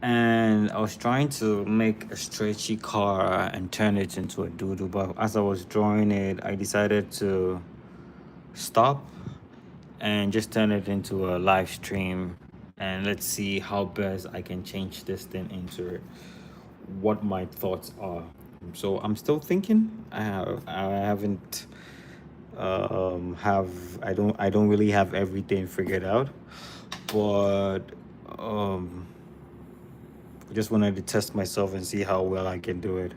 And I was trying to make a stretchy car and turn it into a doodle, but as I was drawing it, I decided to stop and just turn it into a live stream, and let's see how best I can change this thing into what my thoughts are. So I'm still thinking. I haven't have I don't really have everything figured out, but um I just wanted to test myself and see how well I can do it.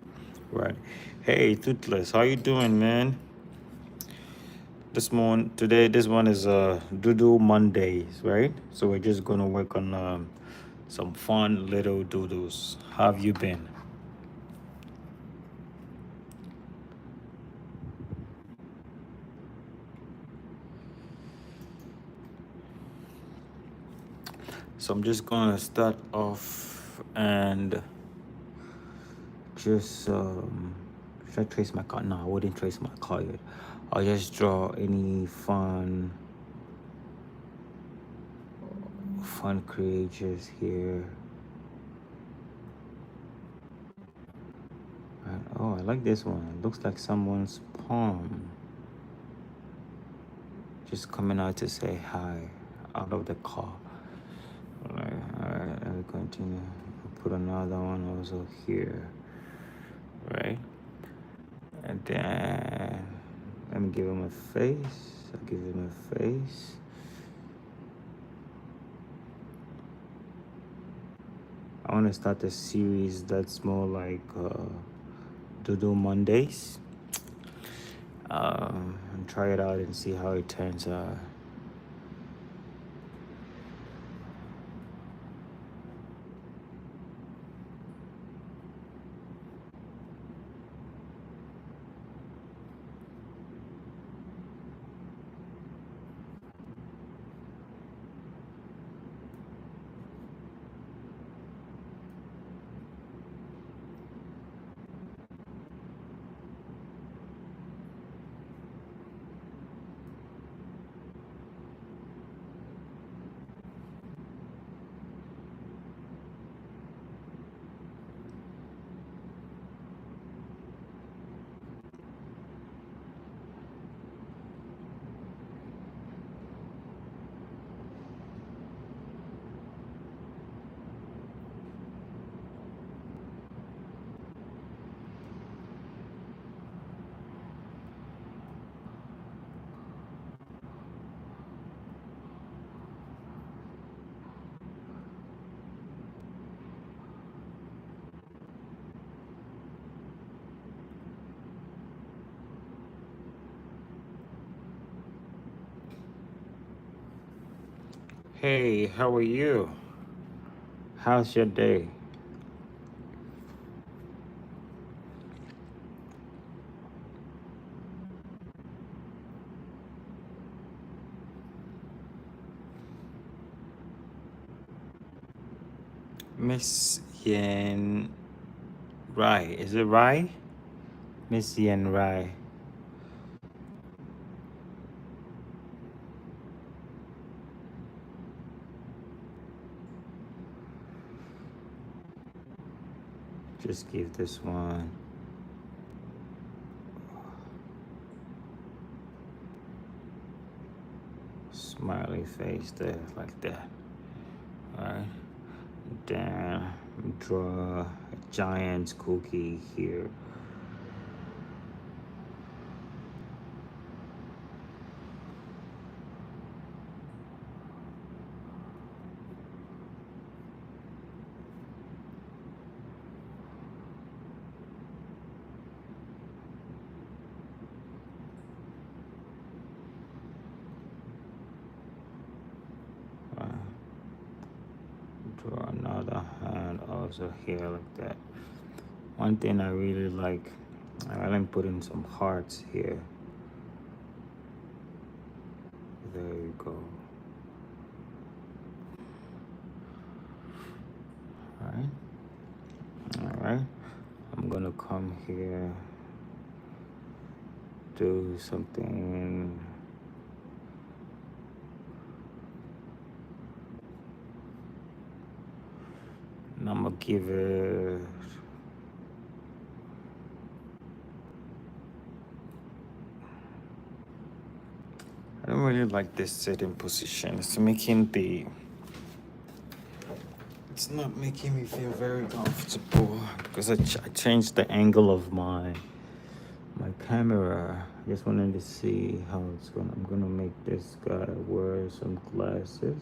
Right. Hey, Toothless, how you doing, man? This one is Doodle Mondays, right? So we're just gonna work on some fun little doodles. How have you been? So I'm just gonna start off and just should I trace my card? No, I wouldn't trace my card yet. I'll just draw any fun creatures here. And, oh, I like this one. It looks like someone's palm just coming out to say hi out of the car. All right, I'll continue. Put another one also here, right? And then let me give him a face. I'll give him a face. I want to start a series that's more like Doodle Mondays. And try it out and see how it turns out. Hey, how are you? How's your day? Miss Yen Rai. Is it Rai? Miss Yen Rai. Just give this one smiley face there, like that. Alright. Then draw a giant cookie here. Uh, Draw another hand also here like that. One thing I really like, I like putting some hearts here. There you go. Alright. Alright. I'm gonna come here, do something. And I'm gonna give it. I don't really like this sitting position. It's not making me feel very comfortable because I changed the angle of my camera. Just wanted to see how it's gonna. I'm gonna make this guy wear some glasses.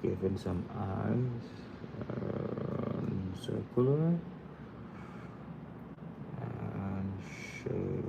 Give him some eyes. Circular. And shade.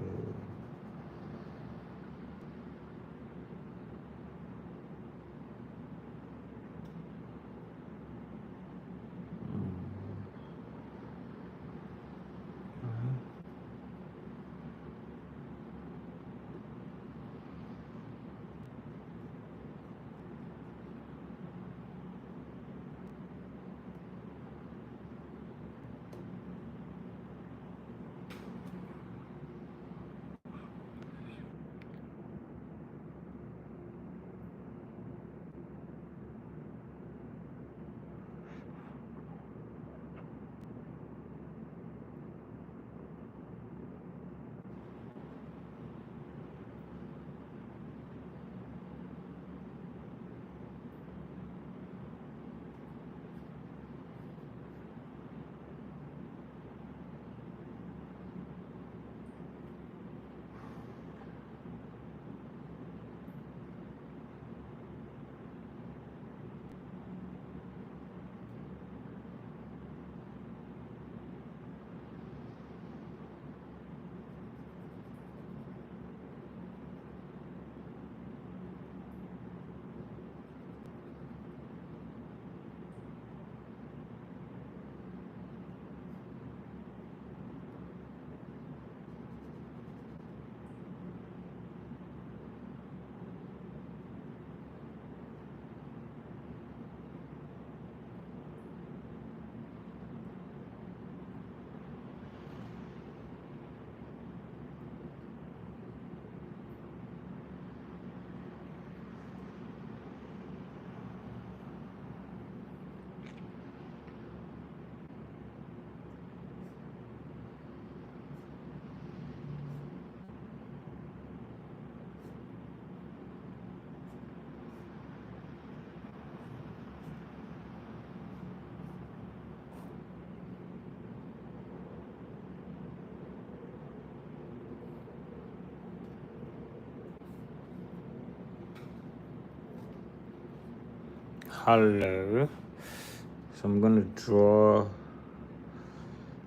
Hello. So I'm gonna draw.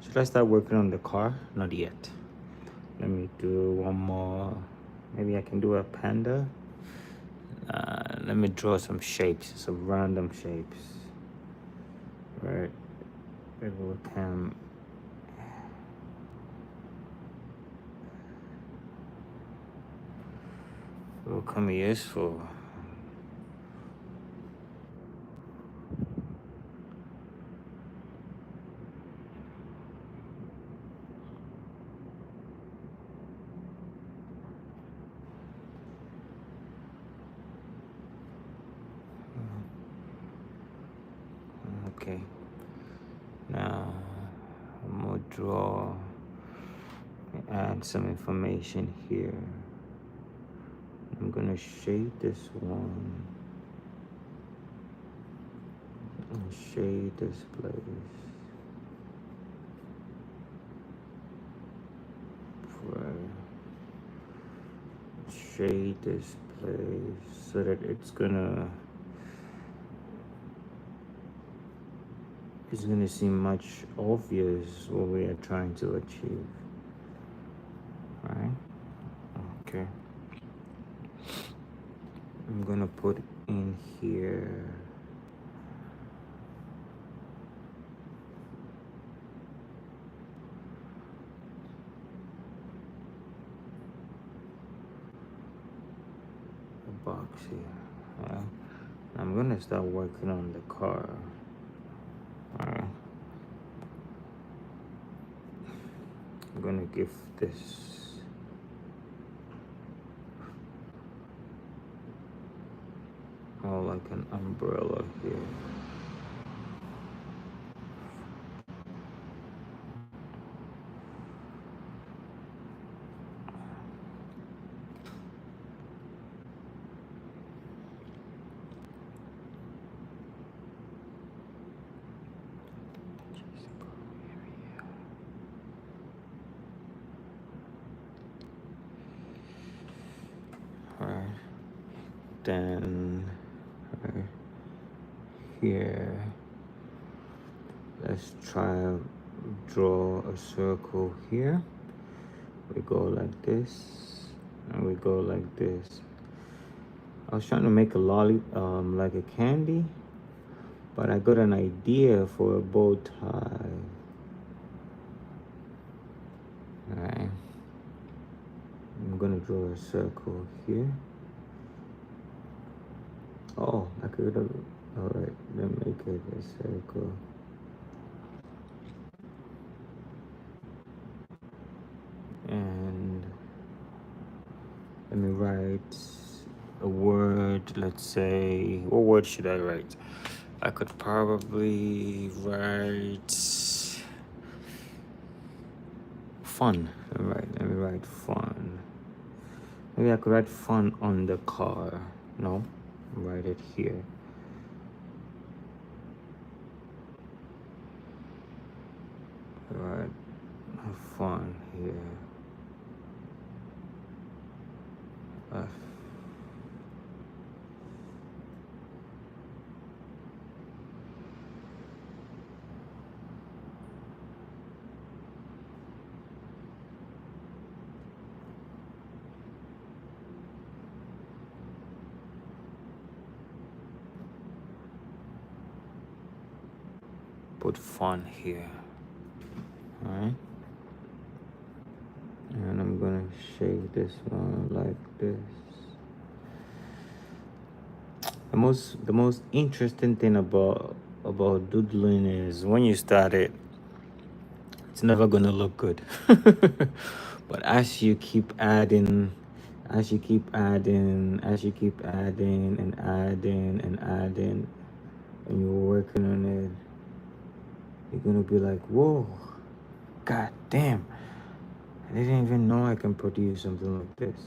Should I start working on the car? Not yet. Let me do one more. Maybe I can do a panda. Let me draw some shapes, some random shapes. Right. It will come. It will come useful. Okay. Now I'm gonna draw. Add some information here. I'm gonna shade this one and shade this place. Shade this place so that it's gonna seem much obvious what we are trying to achieve. Right? Okay. I'm gonna put in here a box here. I'm gonna start working on the car. Alright. I'm gonna give this like an umbrella here. Alright. Then right here, let's try draw a circle here. We go like this, and we go like this. I was trying to make a like a candy, but I got an idea for a bow tie. Alright, I'm gonna draw a circle here. Oh, I could have. Alright, then make it a circle. And let me write a word. Let's say, what word should I write? I could probably write fun. Let me write fun. Maybe I could write fun on the car. No, write it here. Right, fun here. Put fun here. Alright. And I'm gonna shade this one like this. The most interesting thing about doodling is when you start it, it's never gonna look good. But as you keep adding, as you keep adding and adding and adding, and you're working on it, you're gonna be like, whoa, god damn, I didn't even know I can produce something like this.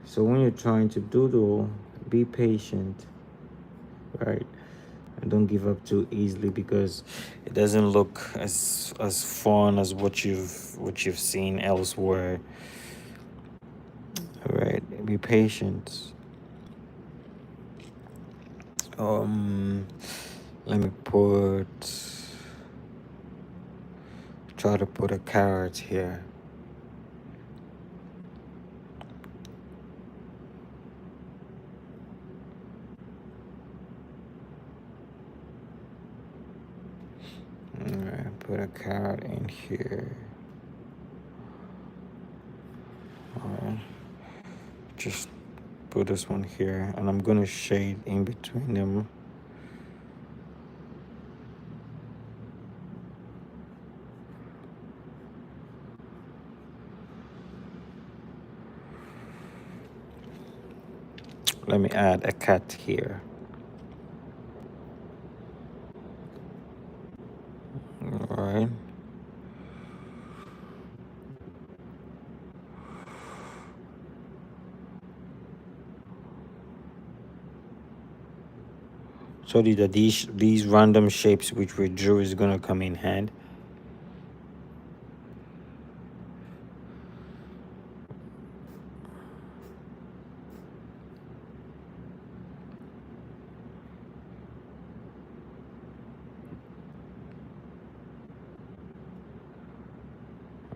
So when you're trying to doodle, be patient, right? And don't give up too easily, because it doesn't look as fun as what you've seen elsewhere. All right, be patient. Let me try to put a carrot here. All right, put a carrot in here. All right, just put this one here, and I'm gonna shade in between them. Let me add a cat here. All right. So these random shapes which we drew is gonna come in hand.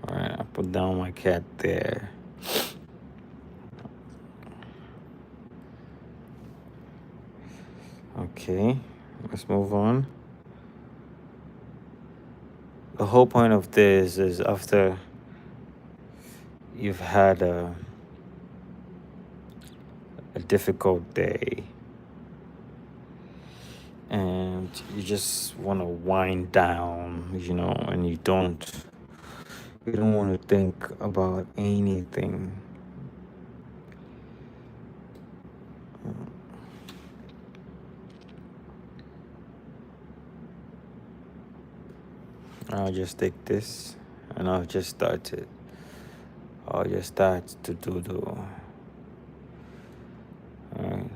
All right, I put down my cat there. Okay, let's move on. The whole point of this is after you've had a difficult day and you just want to wind down, and you don't want to think about anything. I'll just take this and I'll just start it. I'll just start to doodle. Alright.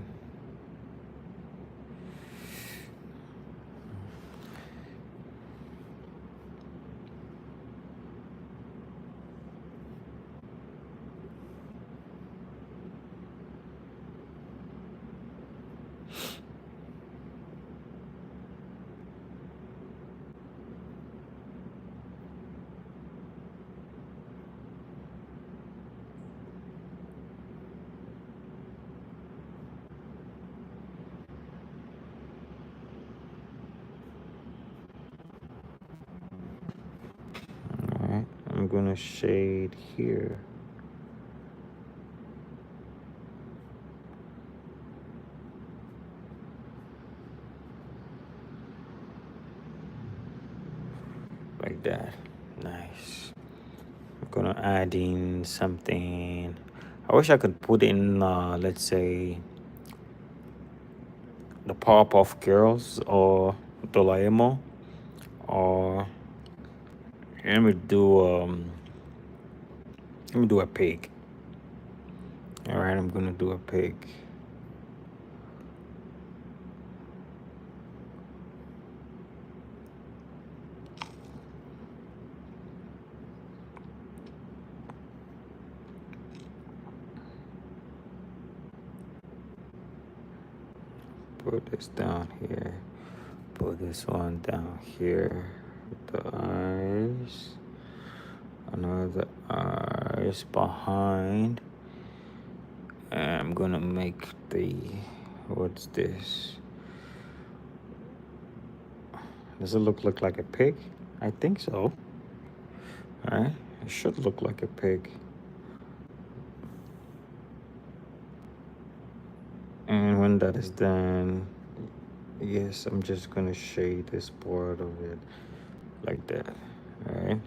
Alright. I'm gonna shade here. Like that. Nice. I'm gonna add in something. I wish I could put in let's say the Powerpuff Girls or Doraemon, or let me do a pig. All right, I'm gonna do a pig. Put this down here. Put this one down here. The eyes. Another eyes behind. And I'm gonna make the, what's this? Does it look like a pig? I think so. All right, it should look like a pig. And when that is done, yes, I'm just gonna shade this part of it like that. All right.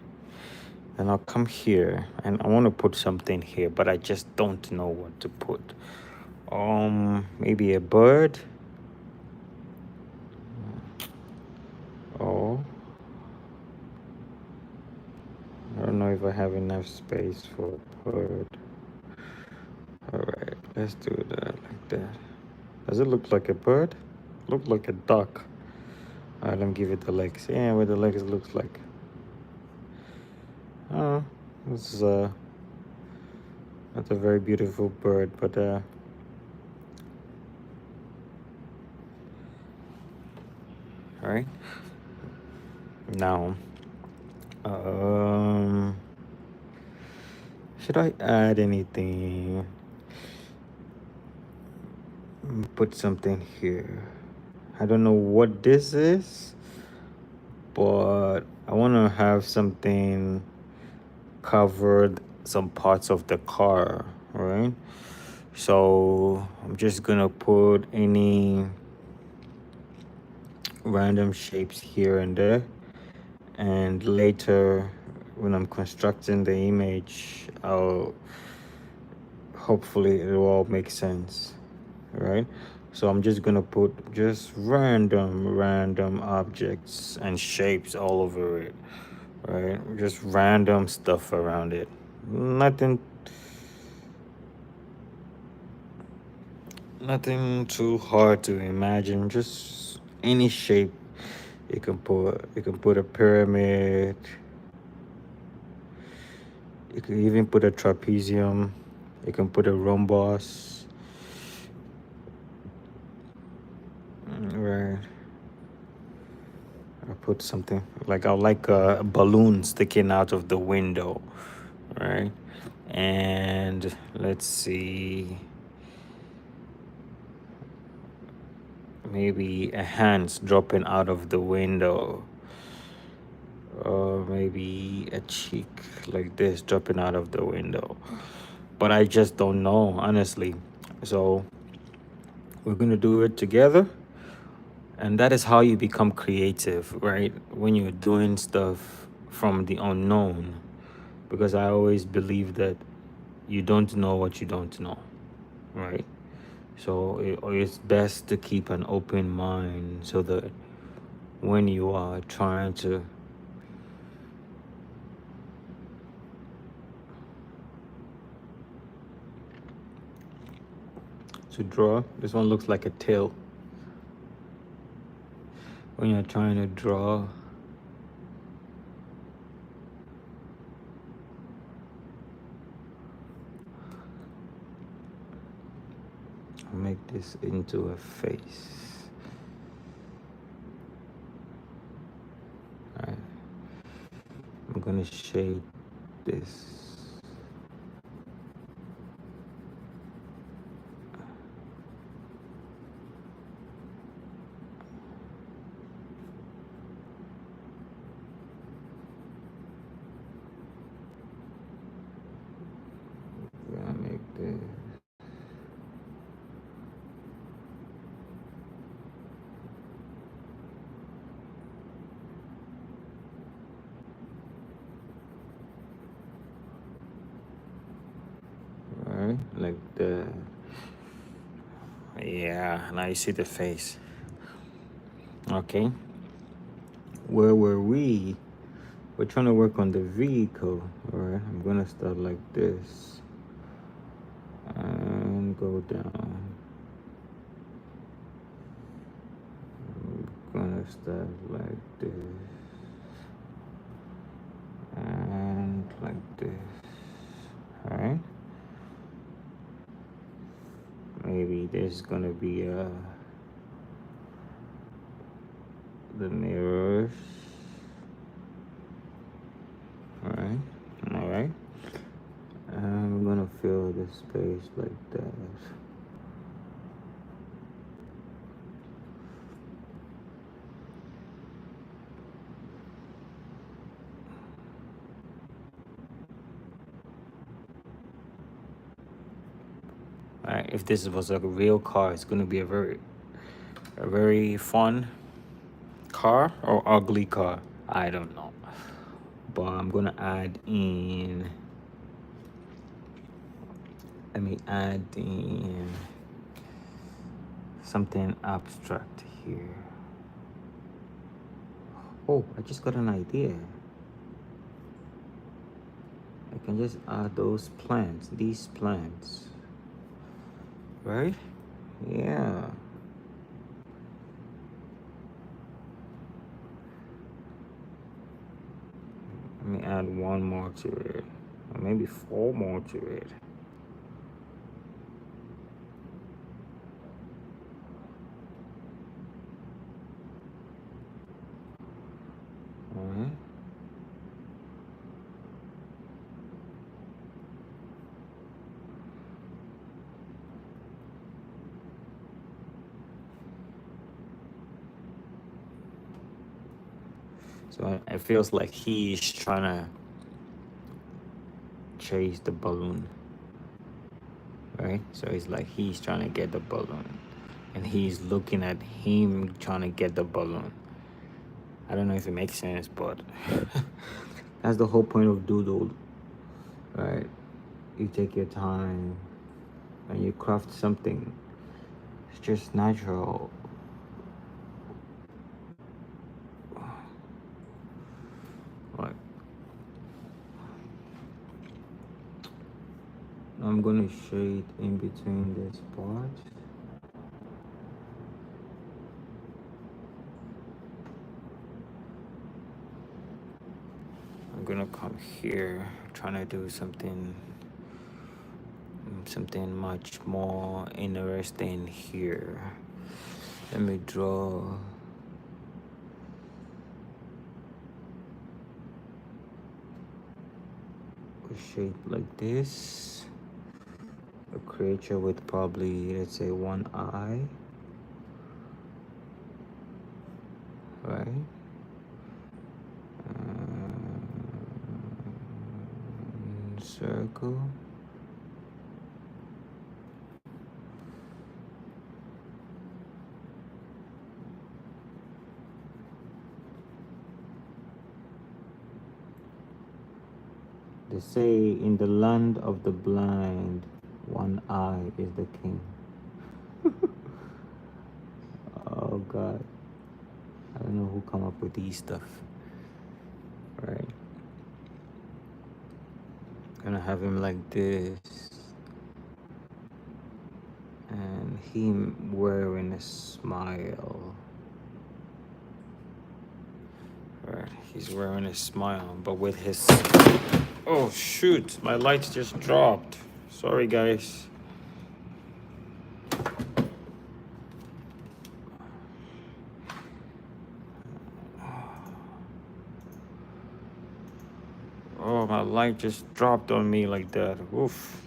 And I'll come here and I want to put something here, but I just don't know what to put. Maybe a bird. Oh, I don't know if I have enough space for a bird. All right, let's do that like that. Does it look like a bird? Look like a duck. All right, let me give it the legs. Yeah, where the legs looks like. Oh, this is not a very beautiful bird, but all right. Now, should I add anything? Put something here. I don't know what this is, but I want to have something covered some parts of the car, right? So I'm just gonna put any random shapes here and there, and later when I'm constructing the image, I'll hopefully it will all make sense, right? So I'm just gonna put just random objects and shapes all over it, right? Just random stuff around it. Nothing too hard to imagine. Just any shape you can put. You can put a pyramid. You can even put a trapezium. You can put a rhombus. Right. I put something like I like a balloon sticking out of the window, right? And let's see, maybe a hand dropping out of the window, or maybe a cheek like this dropping out of the window. But I just don't know, honestly. So we're gonna do it together. And that is how you become creative, right? When you're doing stuff from the unknown. Because I always believe that you don't know what you don't know, right? So it's best to keep an open mind so that when you are trying to to draw. This one looks like a tail. When you're trying to draw, make this into a face. All right. I'm gonna shade this. Gonna make this. Right, like that. Yeah, now you see the face. Okay, where were we? We're trying to work on the vehicle. All right, I'm gonna start like this and go down. I'm gonna start like this and like this. All right, maybe there's gonna be the mirrors. All right, all right. I'm gonna fill the space like that. All right, if this was a real car, it's gonna be a very fun car or ugly car. I don't know, but I'm gonna add in. Let me add in something abstract here. Oh, I just got an idea. I can just add those plants, these plants, right? Yeah. Let me add one more to it, or maybe 4 more to it. All right. So it feels like he's trying to chase the balloon, right? So it's like he's trying to get the balloon, and he's looking at him trying to get the balloon. I don't know if it makes sense, but that's the whole point of Doodle, right? You take your time and you craft something. It's just natural. Right. I'm gonna shade in between this part. I'm gonna come here, trying to do something much more interesting here. Let me draw a shape like this. A creature with probably, let's say, one eye, right? Circle. They say in the land of the blind, one eye is the king. Oh God, I don't know who come up with these stuff. Right, gonna have him like this, and him wearing a smile. Right, he's wearing a smile, but with his... Oh shoot, my lights just dropped. Sorry guys. Oh, my light just dropped on me like that. Oof.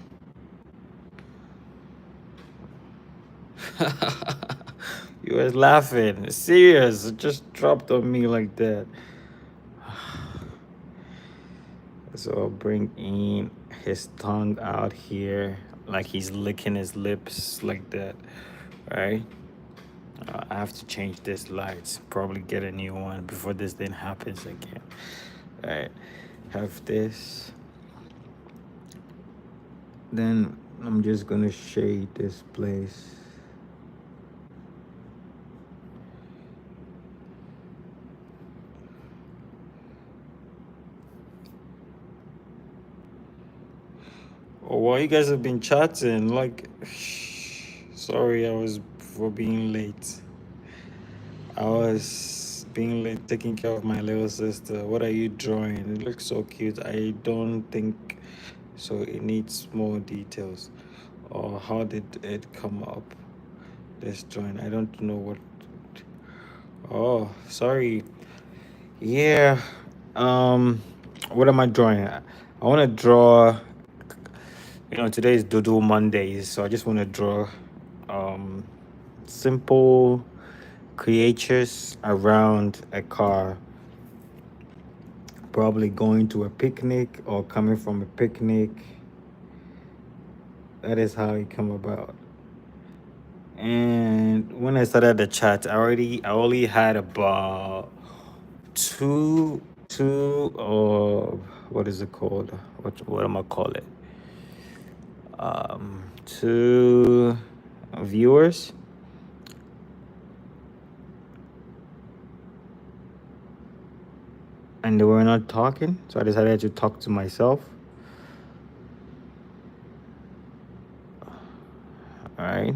You was laughing. Serious, it just dropped on me like that. So I'll bring in his tongue out here, like he's licking his lips like that, right? I have to change this lights, probably get a new one before this thing happens again. All right, have this. Then I'm just gonna shade this place. Oh, well, you guys have been chatting. Like, sorry, I was for being late. I was being late taking care of my little sister. What are you drawing? It looks so cute. I don't think so. It needs more details. Or how did it come up? This drawing. I don't know what. Oh, sorry. Yeah. What am I drawing? I want to draw. Today is Doodle Mondays, so I just want to draw simple creatures around a car, probably going to a picnic or coming from a picnic. That is how it come about. And when I started the chat, I only had about two what is it called? What am I call it? Two viewers. And they were not talking, so I decided to talk to myself. All right.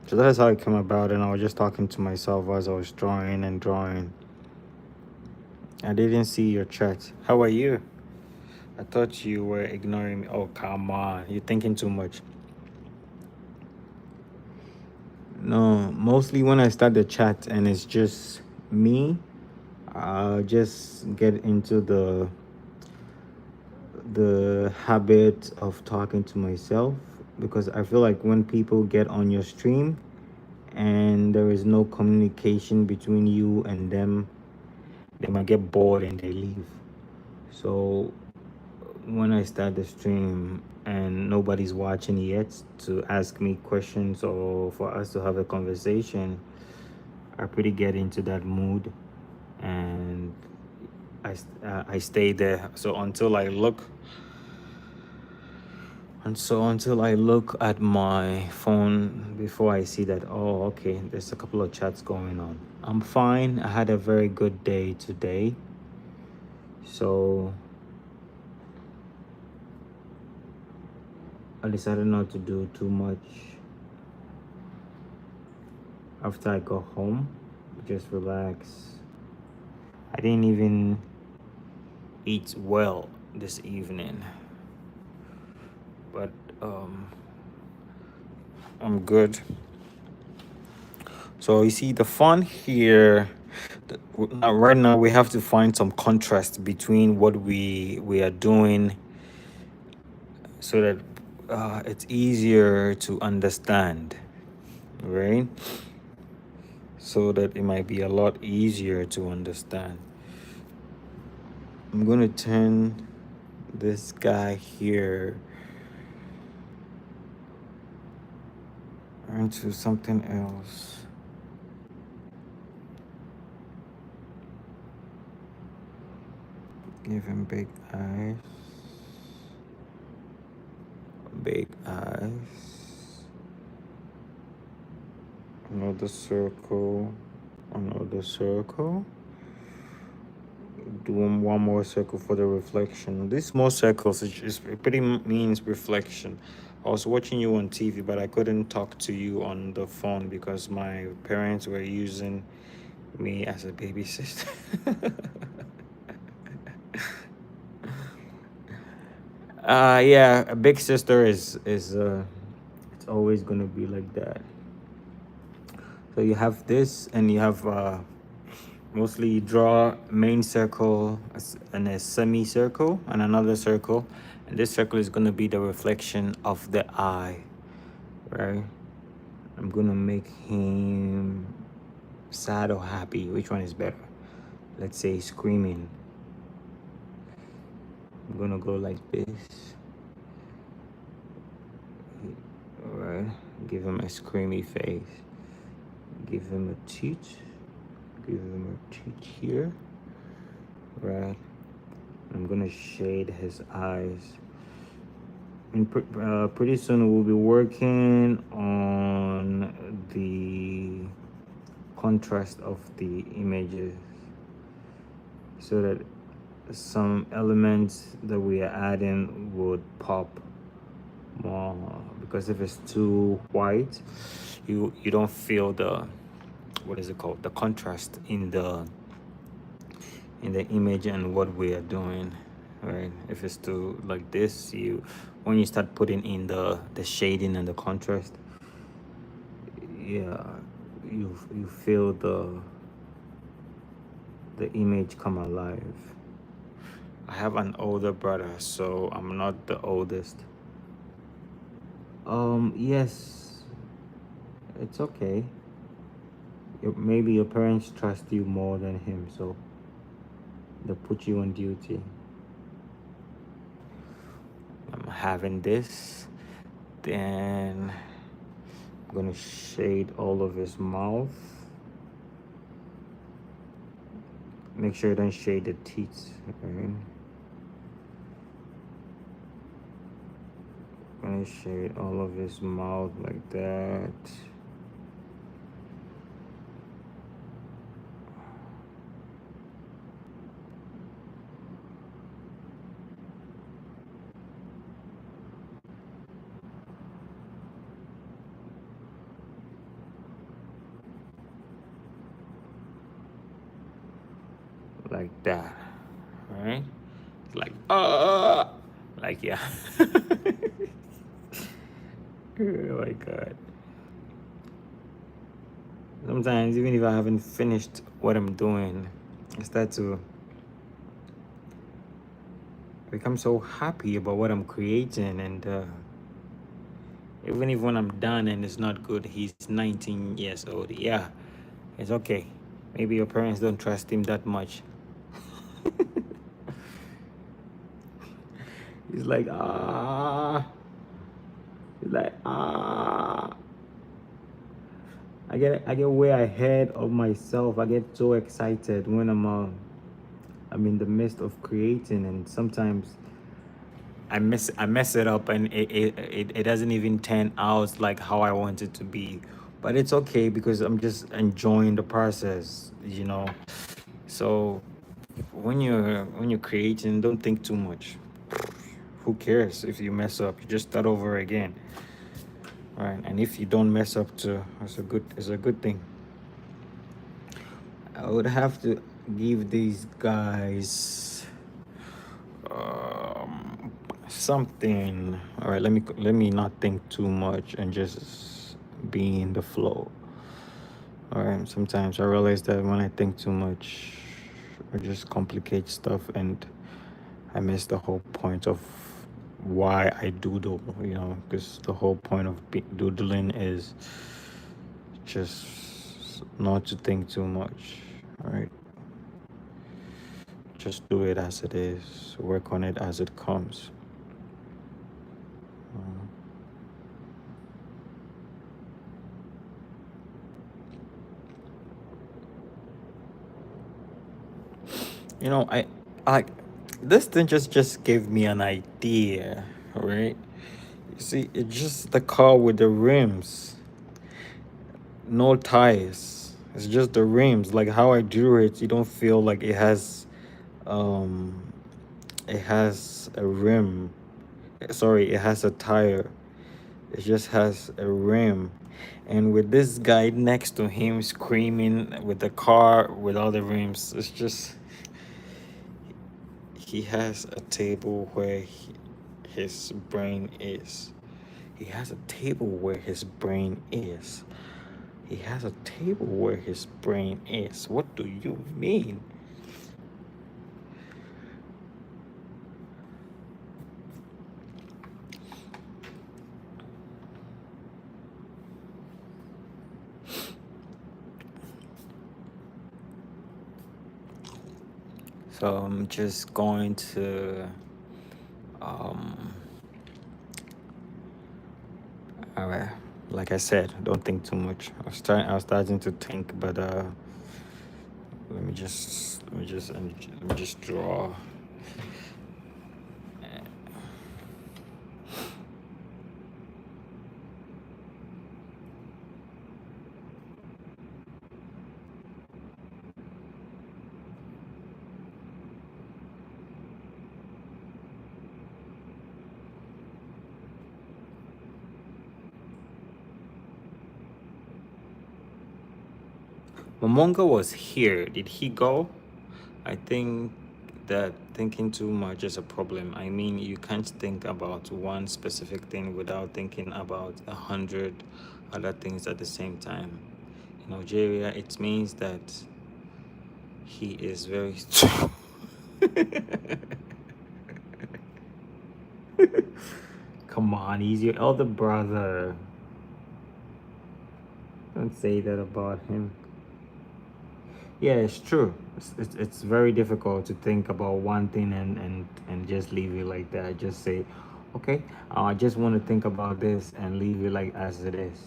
So that's how it came about, and I was just talking to myself as I was drawing and drawing. I didn't see your chat. How are you? I thought you were ignoring me. Oh, come on. You're thinking too much. No, mostly when I start the chat and it's just me, I'll just get into the habit of talking to myself, because I feel like when people get on your stream and there is no communication between you and them, they might get bored and they leave. So when I start the stream and nobody's watching yet to ask me questions or for us to have a conversation, I pretty get into that mood, and I stay there. So until I look at my phone before I see that, oh, okay, there's a couple of chats going on. I'm fine. I had a very good day today. So I decided not to do too much after I got home. Just relax. I didn't even eat well this evening, but I'm good. So you see the fun here. Right now we have to find some contrast between what we are doing, so that it's easier to understand, right? So that it might be a lot easier to understand. I'm gonna turn this guy here into something else. Give him big eyes. Big eyes. Another circle. Another circle. Do one more circle for the reflection. These small circles, it pretty means reflection. I was watching you on TV, but I couldn't talk to you on the phone because my parents were using me as a baby sister. Yeah, a big sister is it's always gonna be like that. So you have this, and you have mostly you draw main circle and a semicircle and another circle, and this circle is gonna be the reflection of the eye, right? I'm gonna make him sad or happy. Which one is better? Let's say screaming. I'm gonna go like this. All right. Give him a screamy face. Give him a teeth. Give him a teeth here. Right. I'm gonna shade his eyes. And pretty soon we'll be working on the contrast of the images so that some elements that we are adding would pop more, because if it's too white, you don't feel the, what is it called, the contrast in the image and what we are doing, right? If it's too like this, you, when you start putting in the shading and the contrast, yeah, you feel the image come alive. I have an older brother, so I'm not the oldest. Yes, it's okay. Maybe your parents trust you more than him, so they put you on duty. I'm having this, then I'm gonna shade all of his mouth. Make sure you don't shade the teeth. Okay? Gonna shade all of his mouth like that. Like that. Alright? Like like, yeah. Oh my god. Sometimes even if I haven't finished what I'm doing, I start to become so happy about what I'm creating, and even if when I'm done and it's not good, he's 19 years old. Yeah, it's okay. Maybe your parents don't trust him that much. He's like, ah. He's like, ah. I get way ahead of myself. I get so excited when I'm in the midst of creating, and sometimes I mess it up, and it doesn't even turn out like how I want it to be. But it's okay because I'm just enjoying the process, you know. So when you're creating, don't think too much. Who cares if you mess up? You just start over again. All right, and if you don't mess up too, it's a good thing. I would have to give these guys um, something. All right, let me not think too much and just be in the flow. All right, sometimes I realize that when I think too much, I just complicate stuff, and I miss the whole point of why I doodle. You know, because the whole point of doodling is just not to think too much. All right, just do it as it is. Work on it as it comes. You know, I this thing just gave me an idea, right? You see, it's just the car with the rims, no tires. It's just the rims. Like how I drew it, you don't feel like um it has a rim. Sorry, it has a tire. It just has a rim. And with this guy next to him screaming with the car with all the rims, it's just, he has a table where his brain is. He has a table where his brain is. He has a table where his brain is. What do you mean? So I'm just going to um all right. Like I said, don't think too much. I was starting to think, but let me just draw. Momonga was here. Did he go? I think that thinking too much is a problem. I mean, you can't think about one specific thing without thinking about 100 other things at the same time. In Algeria, it means that he is very strong. Come on, he's your elder brother. Don't say that about him. Yeah, it's true. It's very difficult to think about one thing and just leave it like that. Just say, okay, I just want to think about this and leave it like as it is.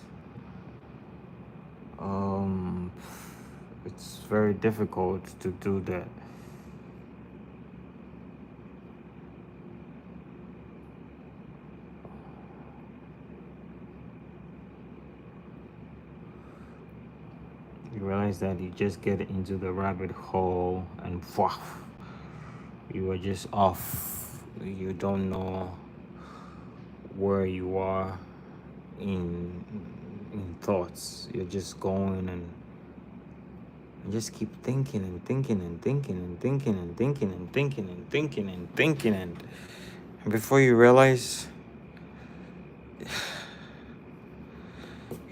Um, it's very difficult to do that. You realize that you just get into the rabbit hole and you are just off. You don't know where you are in thoughts. You're just going and just keep thinking and thinking and thinking and thinking and thinking and thinking and thinking and thinking and before you realize,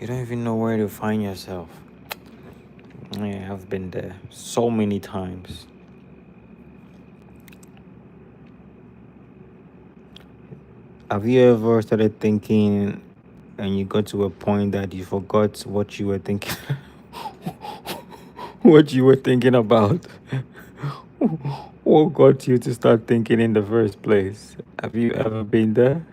you don't even know where to find yourself. Yeah, I've been there so many times. Have you ever started thinking and you got to a point that you forgot what you were thinking? What you were thinking about? What got you to start thinking in the first place? Have you ever been there?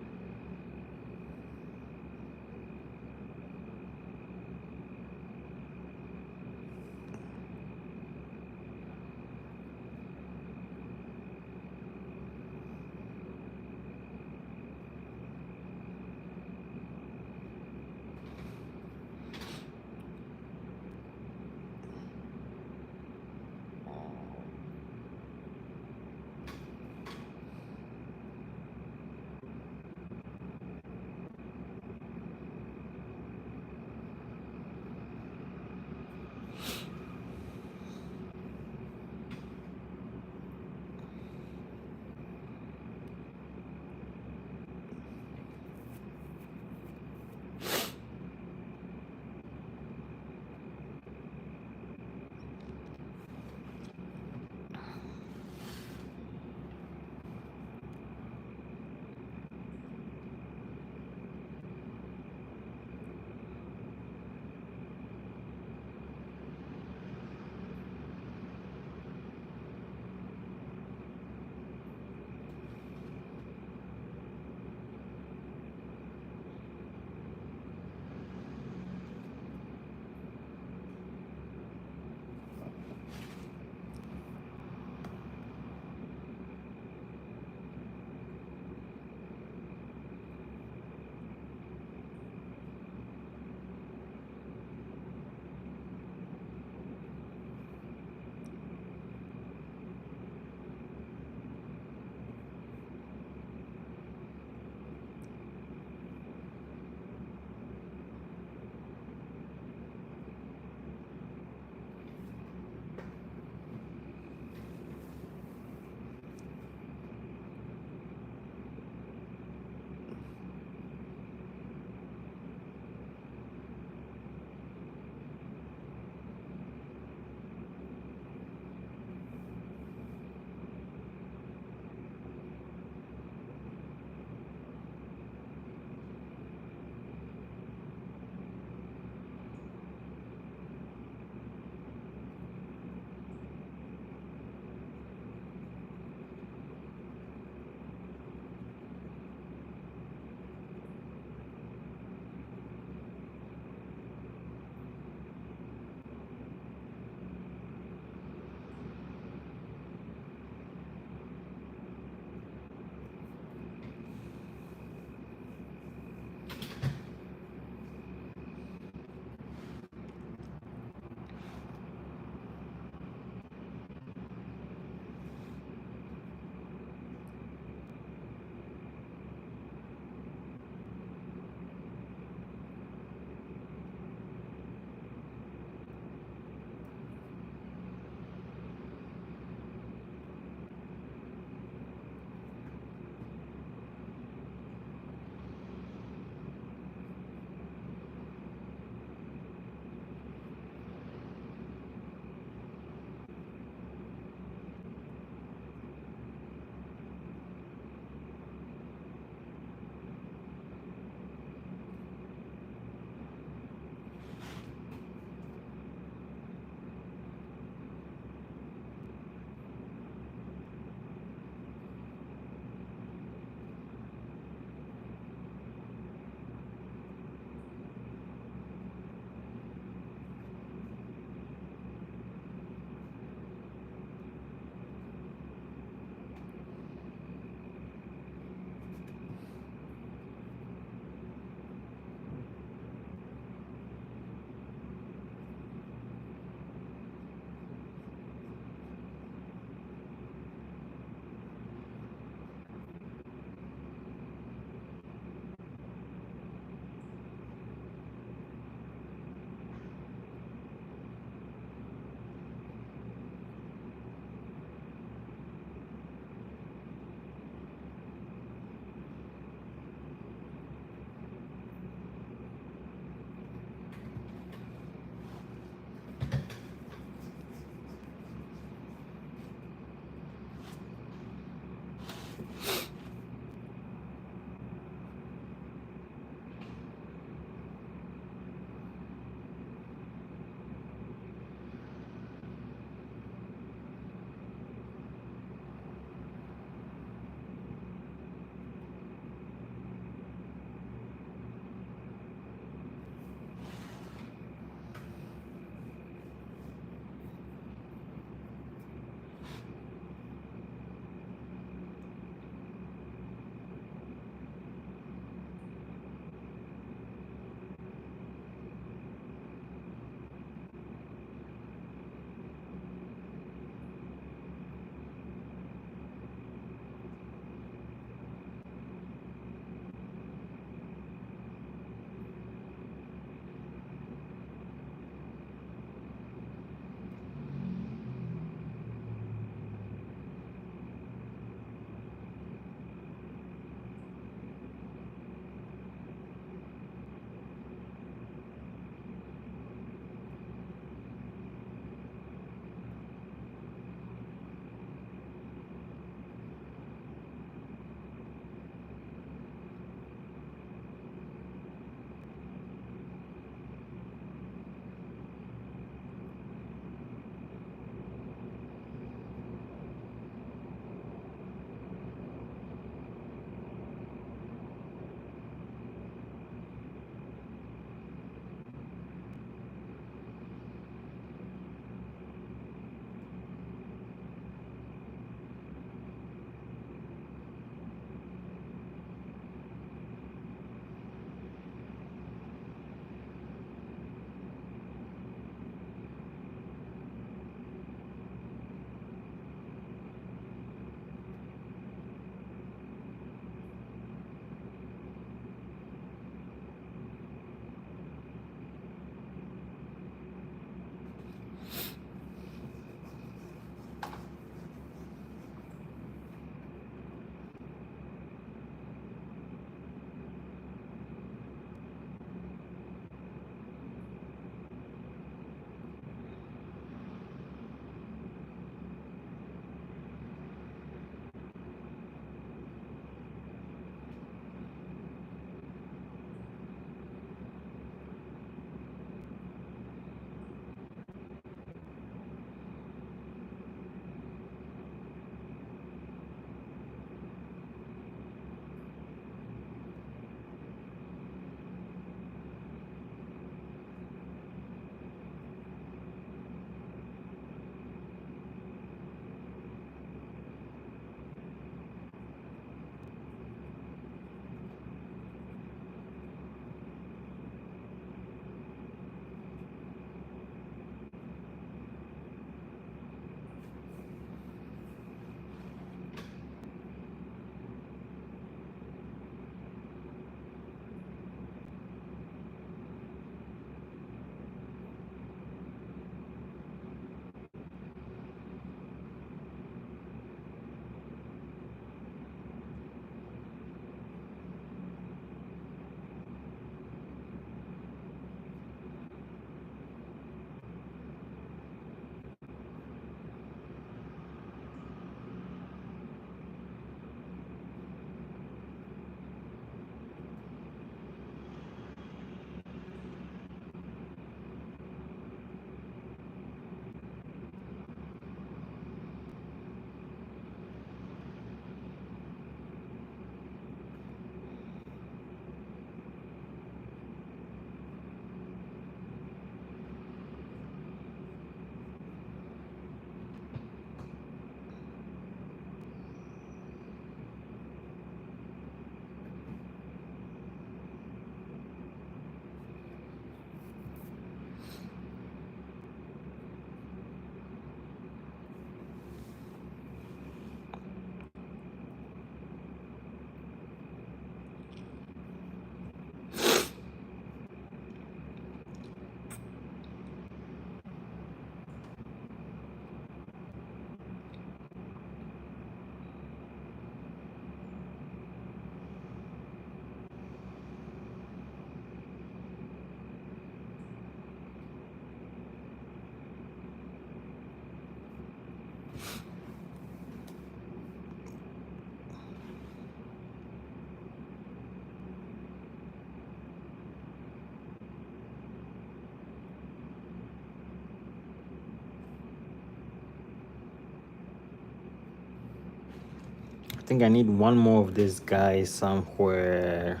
think I need one more of this guy somewhere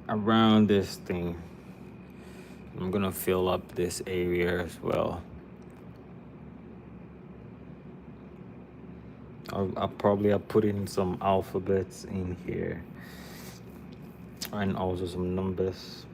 around this thing. I'm gonna fill up this area as well. I'll probably put in some alphabets in here and also some numbers.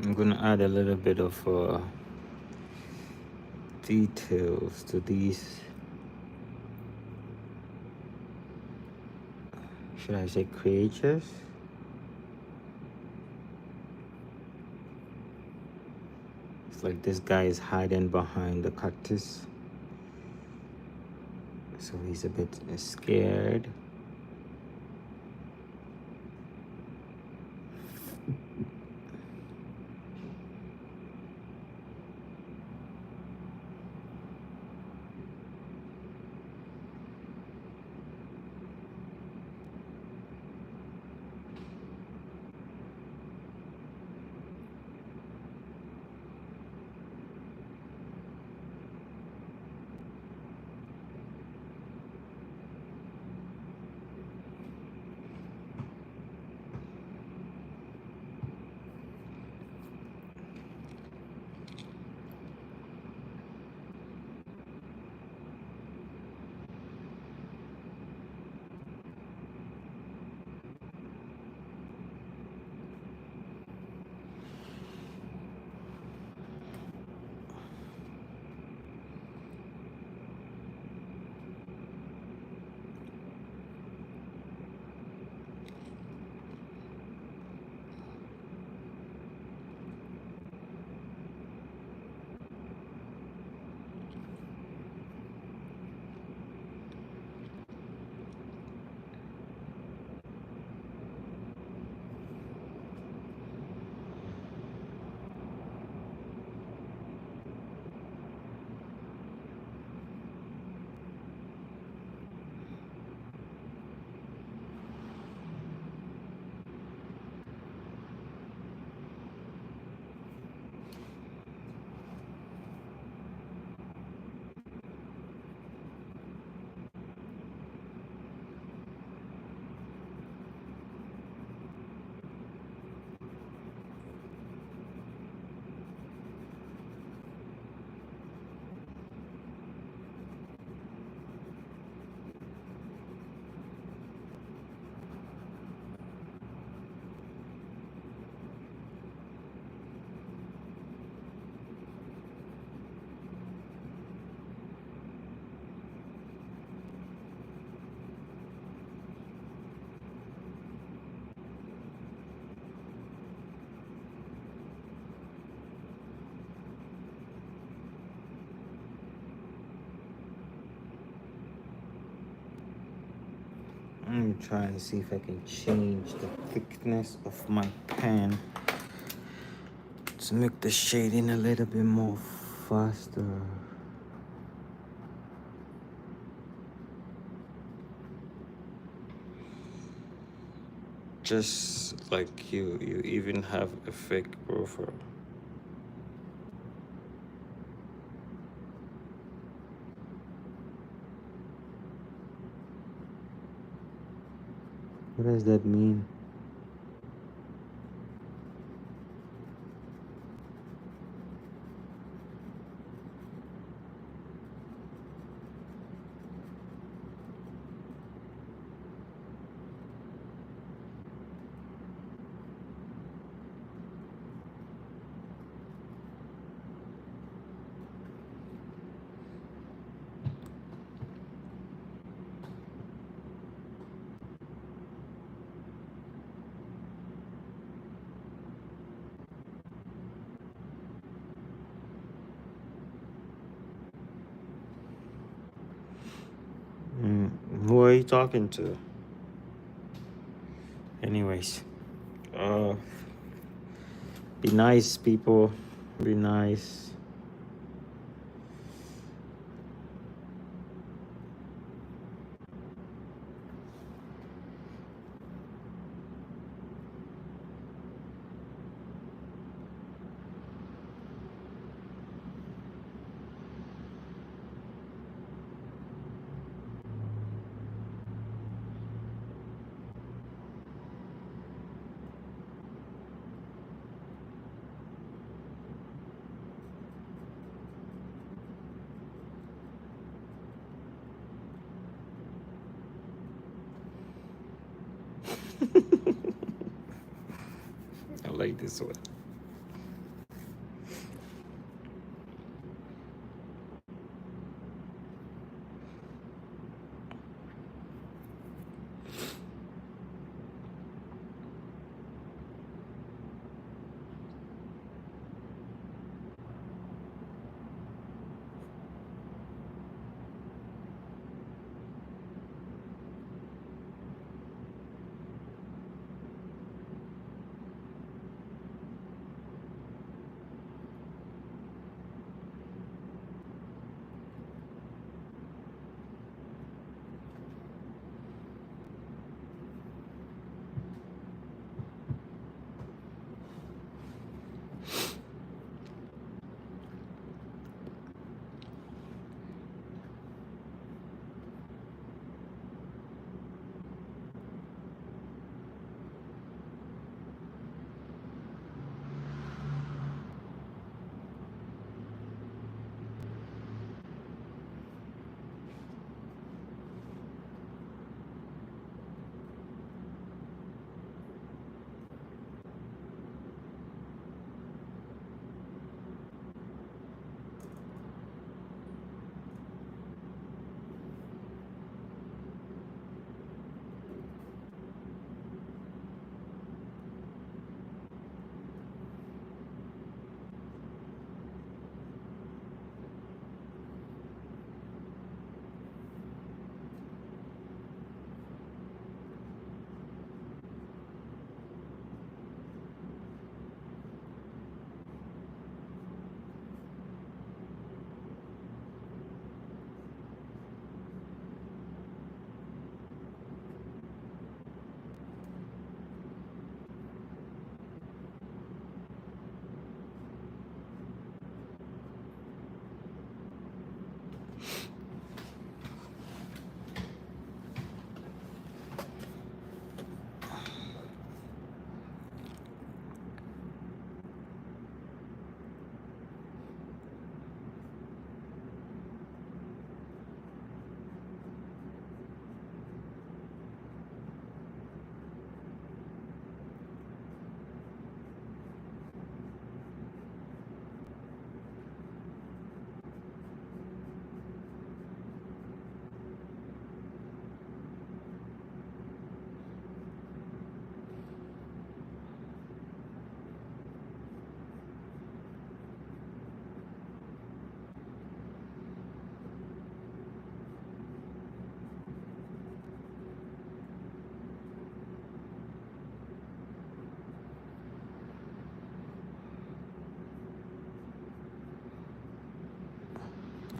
I'm gonna add a little bit of details to these. Should I say creatures? It's like this guy is hiding behind the cactus. So he's a bit scared. I'm trying to see if I can change the thickness of my pen to make the shading a little bit more faster. Just like you even have a fake profile. What does that mean? Who are you talking to? Anyways, uh, be nice, people. Be nice. I like this one.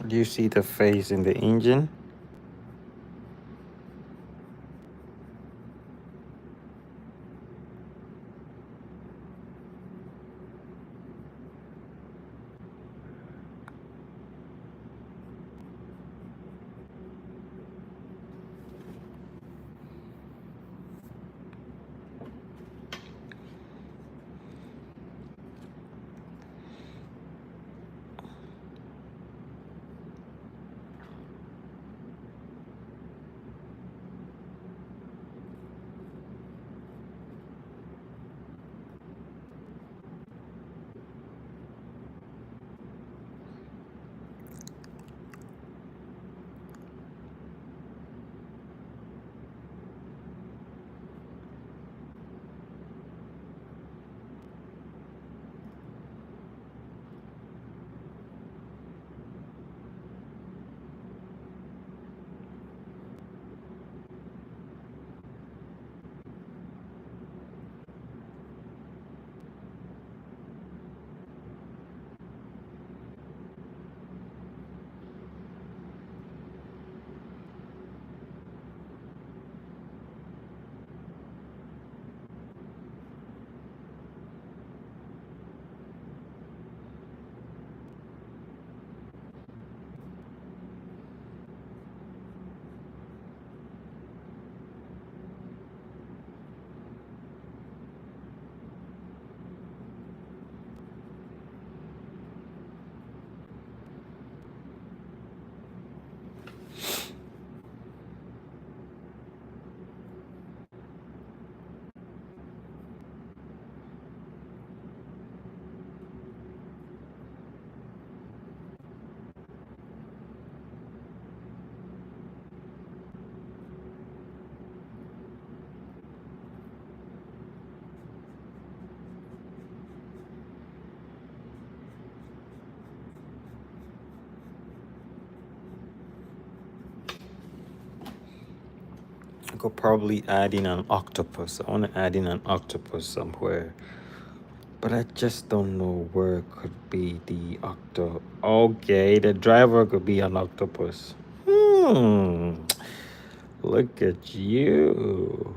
Do you see the face in the engine? I could probably add in an octopus. I want to add in an octopus somewhere. But I just don't know where could be the octo. Okay, the driver could be an octopus. Look at you.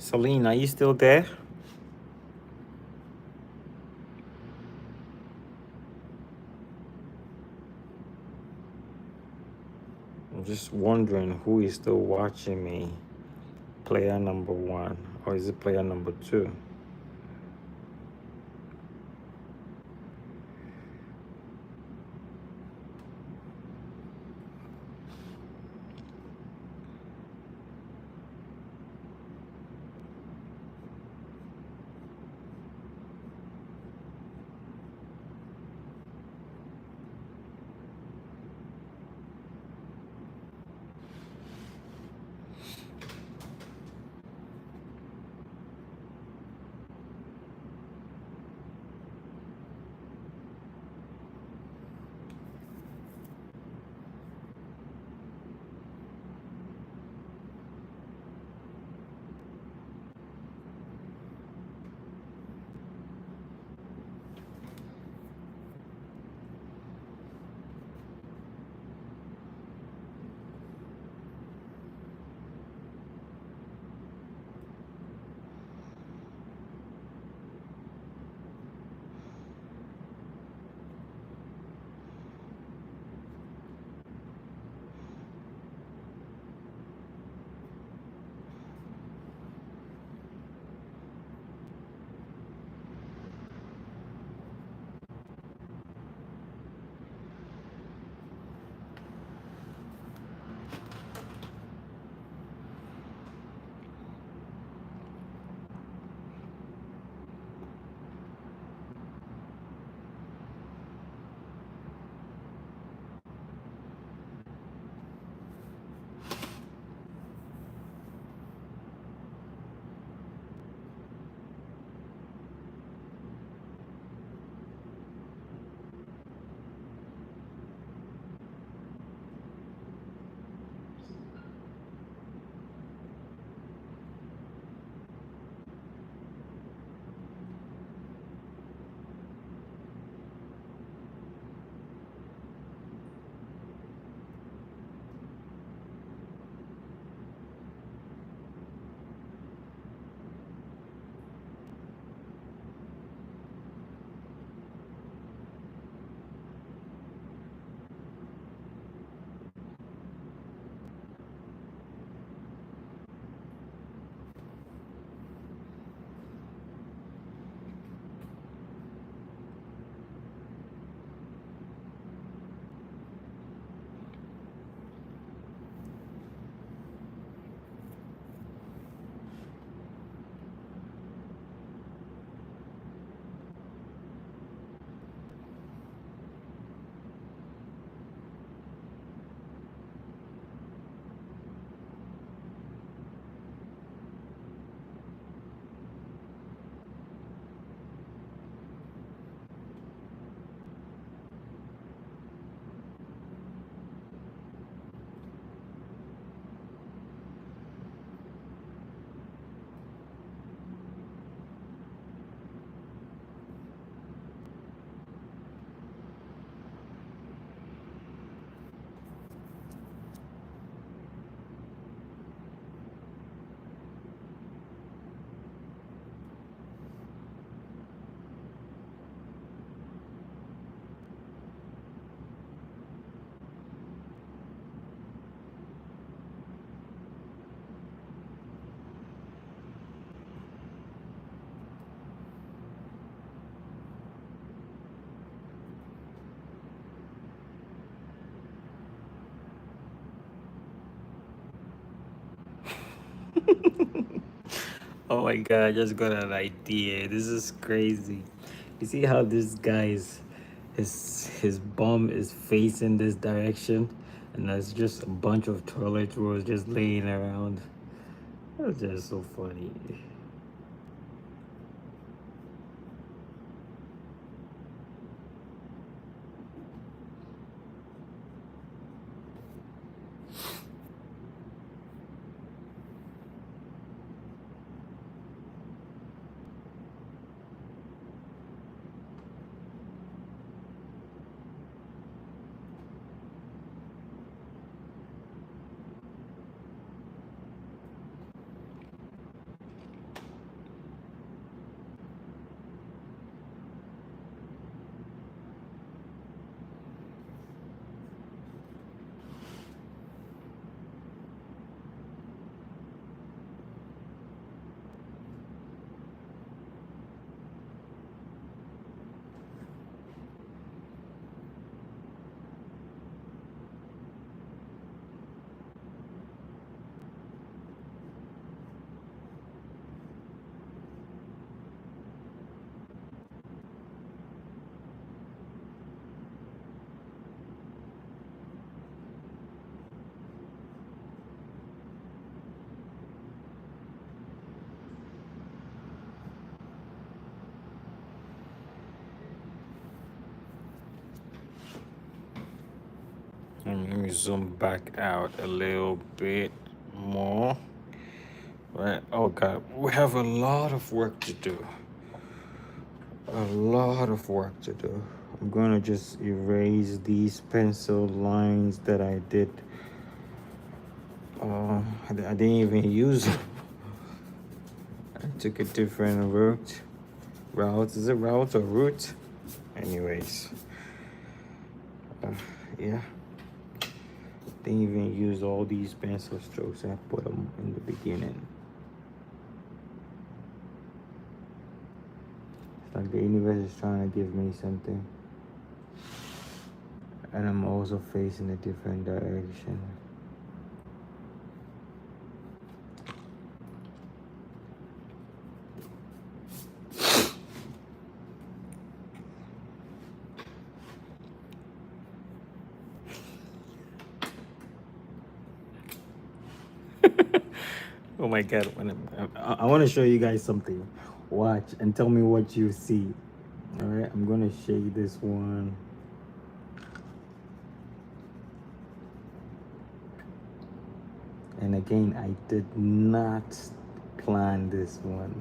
Celine, are you still there? I'm just wondering who is still watching me. Player number one, or is it player number two? Oh my god, I just got an idea. This is crazy. You see how this guy's his bum is facing this direction, and there's just a bunch of toilet rolls just laying around. That's just so funny. Let me zoom back out a little bit more. Right. Oh God, we have a lot of work to do. A lot of work to do. I'm gonna just erase these pencil lines that I did. I didn't even use them. I took a different route. Is it route or route? Anyways, yeah. Didn't even use all these pencil strokes. I put them in the beginning. It's like the universe is trying to give me something, and I'm also facing a different direction. Oh my God! I want to show you guys something. Watch and tell me what you see. All right, I'm gonna shade this one. And again, I did not plan this one.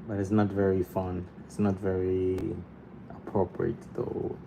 But it's not very fun. It's not very appropriate though.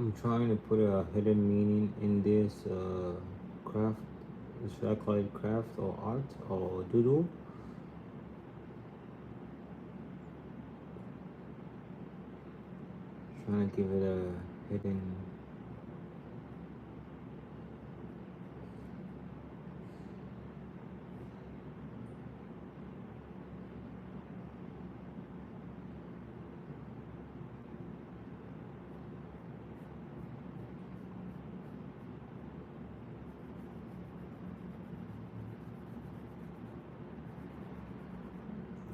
I'm trying to put a hidden meaning in this craft. Should I call it craft or art or doodle? Trying to give it a hidden.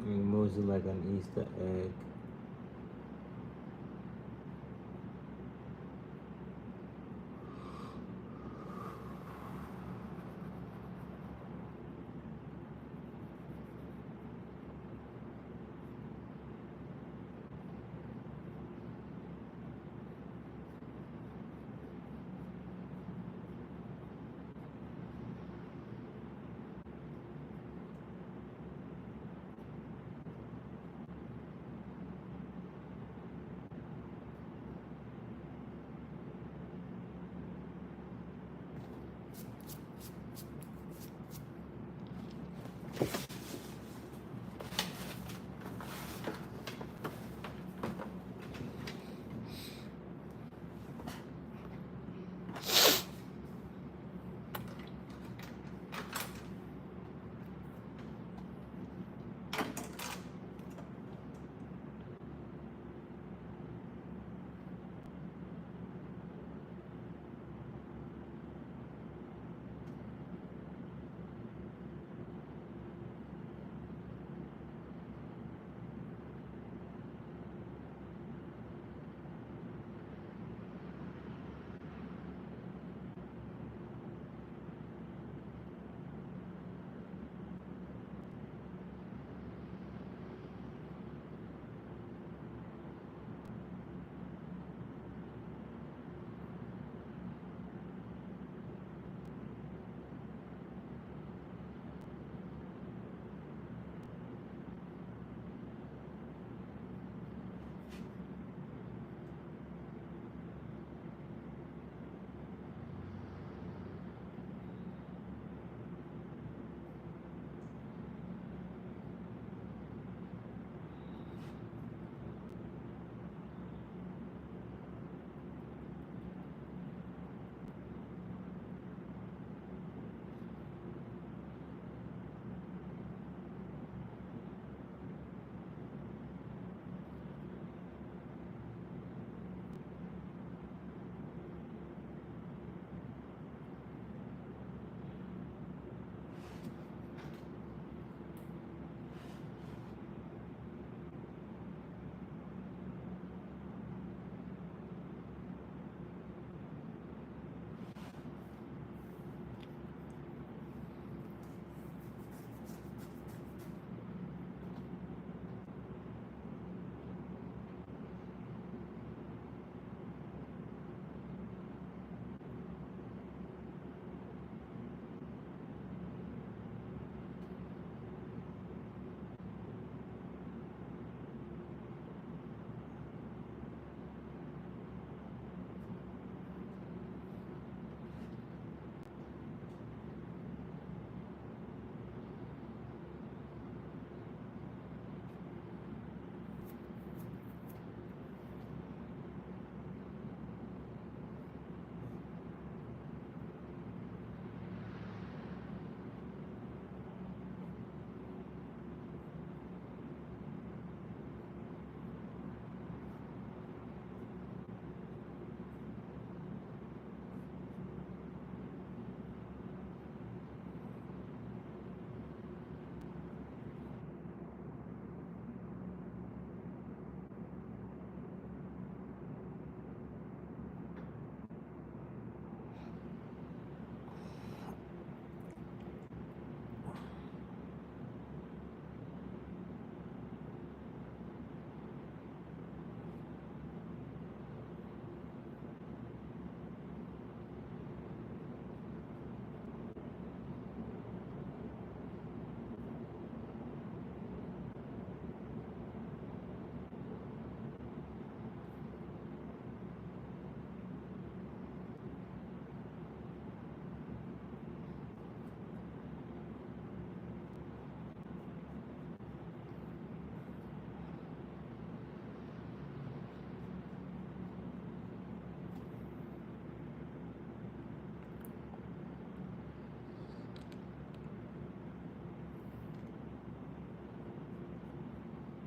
Mostly like an Easter egg.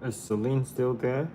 Is Celine still there?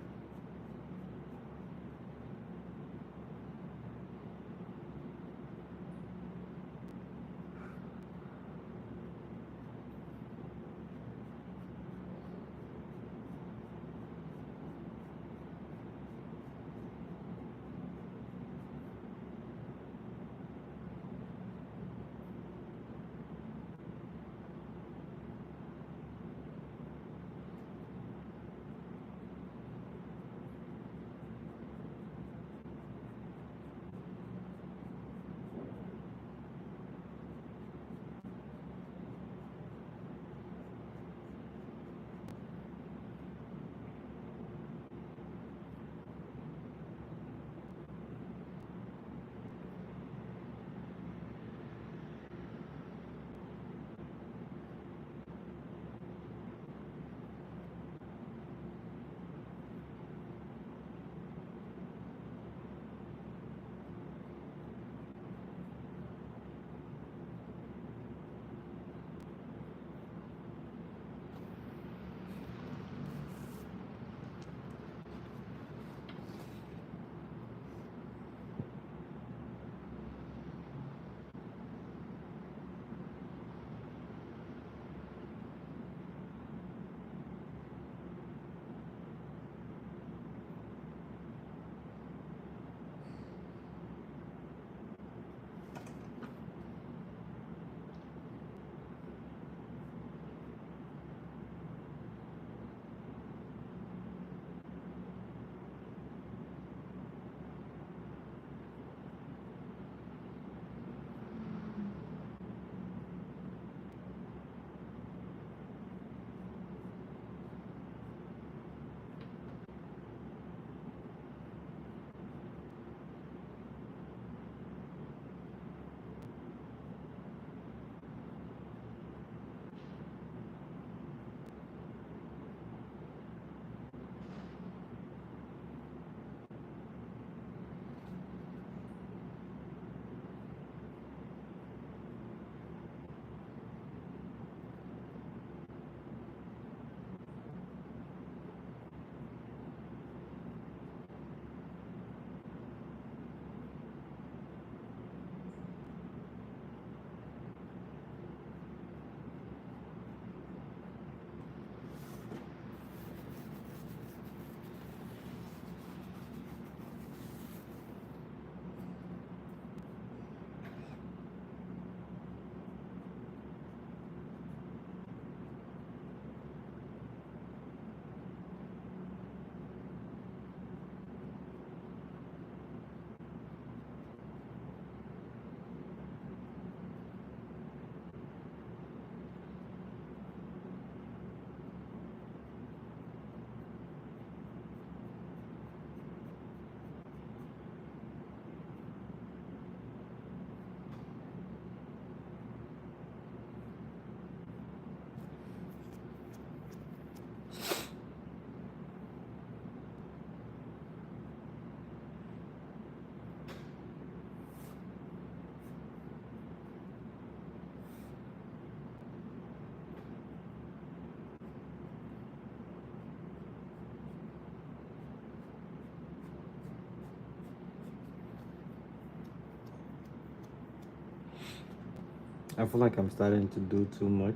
I feel like I'm starting to do too much.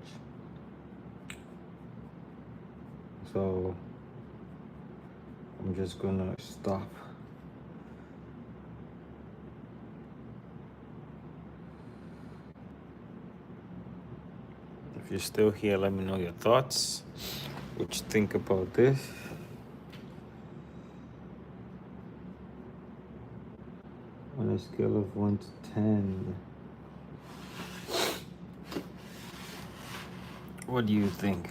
So I'm just gonna stop. If you're still here, let me know your thoughts. What you think about this. On a scale of 1 to 10, what do you think?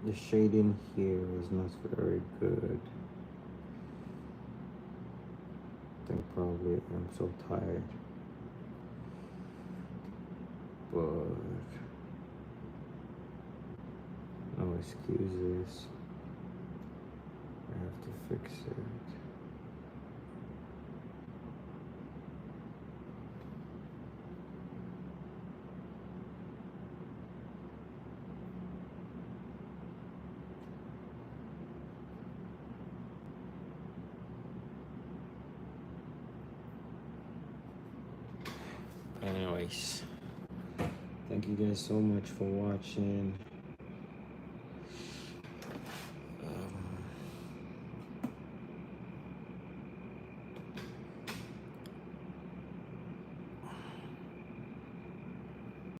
The shading here is not very good. I think probably I'm so tired. But no excuses. I have to fix it. Anyways, thank you guys so much for watching.